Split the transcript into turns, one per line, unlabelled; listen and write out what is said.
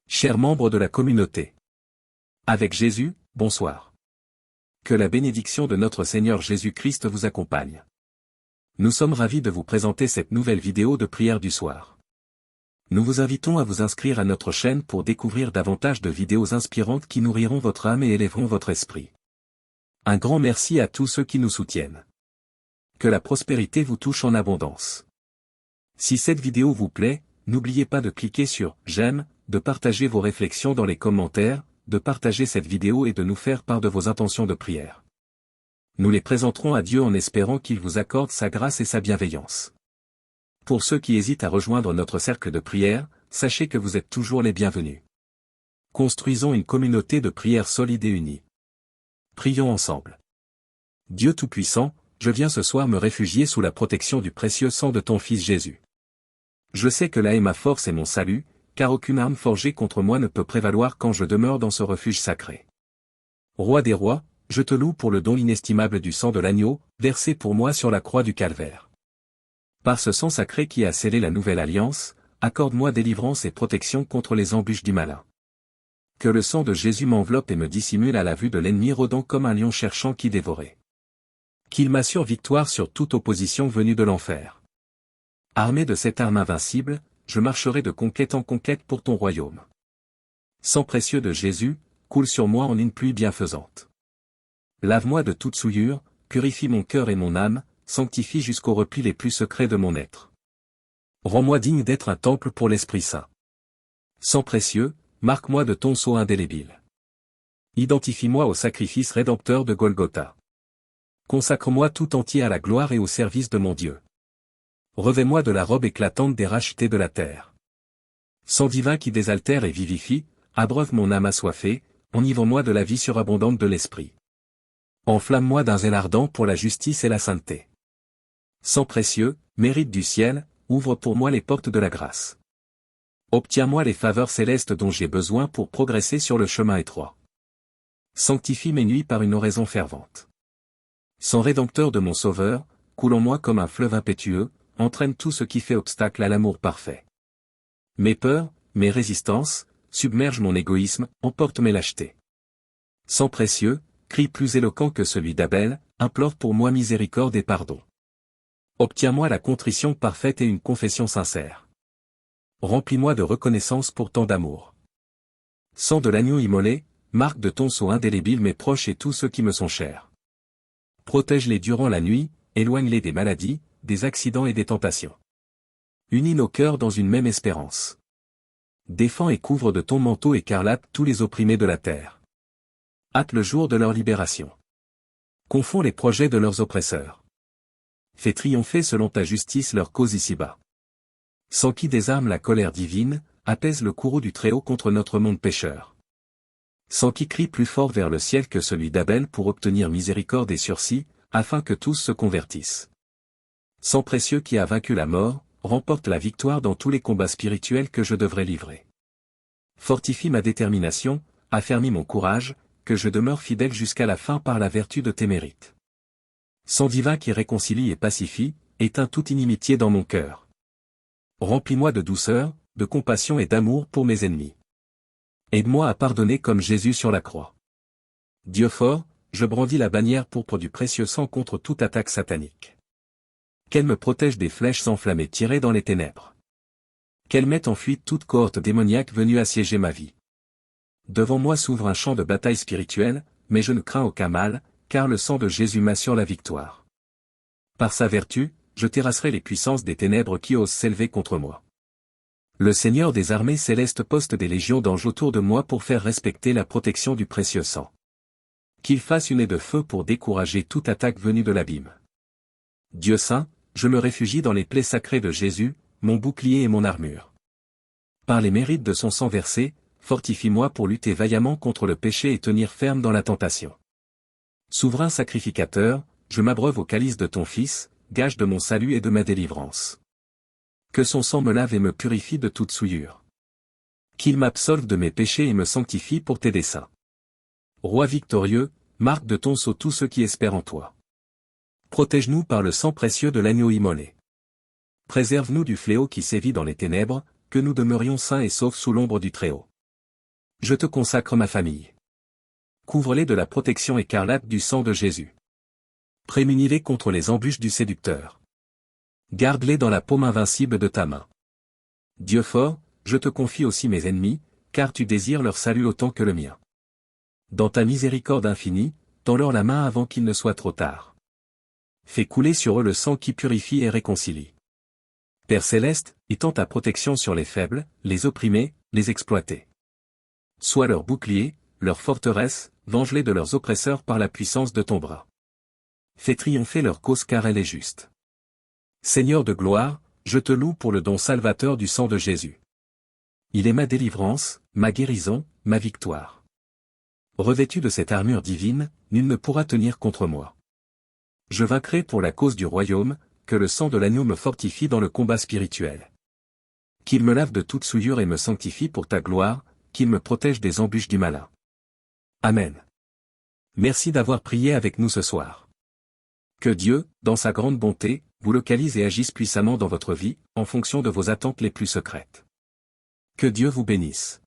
Chers membres de la communauté. Avec Jésus, bonsoir. Que la bénédiction de notre Seigneur Jésus-Christ vous accompagne. Nous sommes ravis de vous présenter cette nouvelle vidéo de prière du soir. Nous vous invitons à vous inscrire à notre chaîne pour découvrir davantage de vidéos inspirantes qui nourriront votre âme et élèveront votre esprit. Un grand merci à tous ceux qui nous soutiennent. Que la prospérité vous touche en abondance. Si cette vidéo vous plaît, n'oubliez pas de cliquer sur « J'aime », de partager vos réflexions dans les commentaires, de partager cette vidéo et de nous faire part de vos intentions de prière. Nous les présenterons à Dieu en espérant qu'il vous accorde sa grâce et sa bienveillance. Pour ceux qui hésitent à rejoindre notre cercle de prière, sachez que vous êtes toujours les bienvenus. Construisons une communauté de prière solide et unie. Prions ensemble. Dieu Tout-Puissant, je viens ce soir me réfugier sous la protection du précieux sang de ton Fils Jésus. Je sais que là est ma force et mon salut, car aucune arme forgée contre moi ne peut prévaloir quand je demeure dans ce refuge sacré. Roi des rois, je te loue pour le don inestimable du sang de l'agneau, versé pour moi sur la croix du calvaire. Par ce sang sacré qui a scellé la nouvelle alliance, accorde-moi délivrance et protection contre les embûches du malin. Que le sang de Jésus m'enveloppe et me dissimule à la vue de l'ennemi rôdant comme un lion cherchant qui dévorer. Qu'il m'assure victoire sur toute opposition venue de l'enfer. Armé de cette arme invincible, je marcherai de conquête en conquête pour ton royaume. Sang précieux de Jésus, coule sur moi en une pluie bienfaisante. Lave-moi de toute souillure, purifie mon cœur et mon âme, sanctifie jusqu'aux replis les plus secrets de mon être. Rends-moi digne d'être un temple pour l'Esprit Saint. Sang précieux, marque-moi de ton sceau indélébile. Identifie-moi au sacrifice rédempteur de Golgotha. Consacre-moi tout entier à la gloire et au service de mon Dieu. Revêt-moi de la robe éclatante des rachetés de la terre. Sang divin qui désaltère et vivifie, abreuve mon âme assoiffée, enivre-moi de la vie surabondante de l'esprit. Enflamme-moi d'un zèle ardent pour la justice et la sainteté. Sang précieux, mérite du ciel, ouvre pour moi les portes de la grâce. Obtiens-moi les faveurs célestes dont j'ai besoin pour progresser sur le chemin étroit. Sanctifie mes nuits par une oraison fervente. Sang rédempteur de mon Sauveur, coule en moi comme un fleuve impétueux, entraîne tout ce qui fait obstacle à l'amour parfait. Mes peurs, mes résistances, submergent mon égoïsme, emportent mes lâchetés. Sang précieux, cri plus éloquent que celui d'Abel, implore pour moi miséricorde et pardon. Obtiens-moi la contrition parfaite et une confession sincère. Remplis-moi de reconnaissance pour tant d'amour. Sang de l'agneau immolé, marque de ton sceau indélébile mes proches et tous ceux qui me sont chers. Protège-les durant la nuit, éloigne-les des maladies, des accidents et des tentations. Unis nos cœurs dans une même espérance. Défends et couvre de ton manteau écarlate tous les opprimés de la terre. Hâte le jour de leur libération. Confonds les projets de leurs oppresseurs. Fais triompher selon ta justice leur cause ici-bas. Sans qui désarme la colère divine, apaise le courroux du Très-Haut contre notre monde pécheur. Sans qui crie plus fort vers le ciel que celui d'Abel pour obtenir miséricorde et sursis, afin que tous se convertissent. Sang précieux qui a vaincu la mort, remporte la victoire dans tous les combats spirituels que je devrais livrer. Fortifie ma détermination, affermis mon courage, que je demeure fidèle jusqu'à la fin par la vertu de tes mérites. Sang divin qui réconcilie et pacifie, éteins toute inimitié dans mon cœur. Remplis-moi de douceur, de compassion et d'amour pour mes ennemis. Aide-moi à pardonner comme Jésus sur la croix. Dieu fort, je brandis la bannière pourpre du précieux sang contre toute attaque satanique. Qu'elle me protège des flèches enflammées tirées dans les ténèbres. Qu'elle mette en fuite toute cohorte démoniaque venue assiéger ma vie. Devant moi s'ouvre un champ de bataille spirituelle, mais je ne crains aucun mal, car le sang de Jésus m'assure la victoire. Par sa vertu, je terrasserai les puissances des ténèbres qui osent s'élever contre moi. Le Seigneur des armées célestes poste des légions d'anges autour de moi pour faire respecter la protection du précieux sang. Qu'il fasse une haie de feu pour décourager toute attaque venue de l'abîme. Dieu saint, je me réfugie dans les plaies sacrées de Jésus, mon bouclier et mon armure. Par les mérites de son sang versé, fortifie-moi pour lutter vaillamment contre le péché et tenir ferme dans la tentation. Souverain sacrificateur, je m'abreuve au calice de ton Fils, gage de mon salut et de ma délivrance. Que son sang me lave et me purifie de toute souillure. Qu'il m'absolve de mes péchés et me sanctifie pour tes desseins. Roi victorieux, marque de ton sceau tous ceux qui espèrent en toi. Protège-nous par le sang précieux de l'agneau immolé. Préserve-nous du fléau qui sévit dans les ténèbres, que nous demeurions sains et saufs sous l'ombre du Très-Haut. Je te consacre ma famille. Couvre-les de la protection écarlate du sang de Jésus. Prémunis-les contre les embûches du séducteur. Garde-les dans la paume invincible de ta main. Dieu fort, je te confie aussi mes ennemis, car tu désires leur salut autant que le mien. Dans ta miséricorde infinie, tends-leur la main avant qu'il ne soit trop tard. Fais couler sur eux le sang qui purifie et réconcilie. Père céleste, étends ta protection sur les faibles, les opprimés, les exploités. Sois leur bouclier, leur forteresse, venge-les de leurs oppresseurs par la puissance de ton bras. Fais triompher leur cause car elle est juste. Seigneur de gloire, je te loue pour le don salvateur du sang de Jésus. Il est ma délivrance, ma guérison, ma victoire. Revêtu de cette armure divine, nul ne pourra tenir contre moi. Je vaincrai pour la cause du royaume, que le sang de l'agneau me fortifie dans le combat spirituel. Qu'il me lave de toute souillure et me sanctifie pour ta gloire, qu'il me protège des embûches du malin. Amen. Merci d'avoir prié avec nous ce soir. Que Dieu, dans sa grande bonté, vous localise et agisse puissamment dans votre vie, en fonction de vos attentes les plus secrètes. Que Dieu vous bénisse.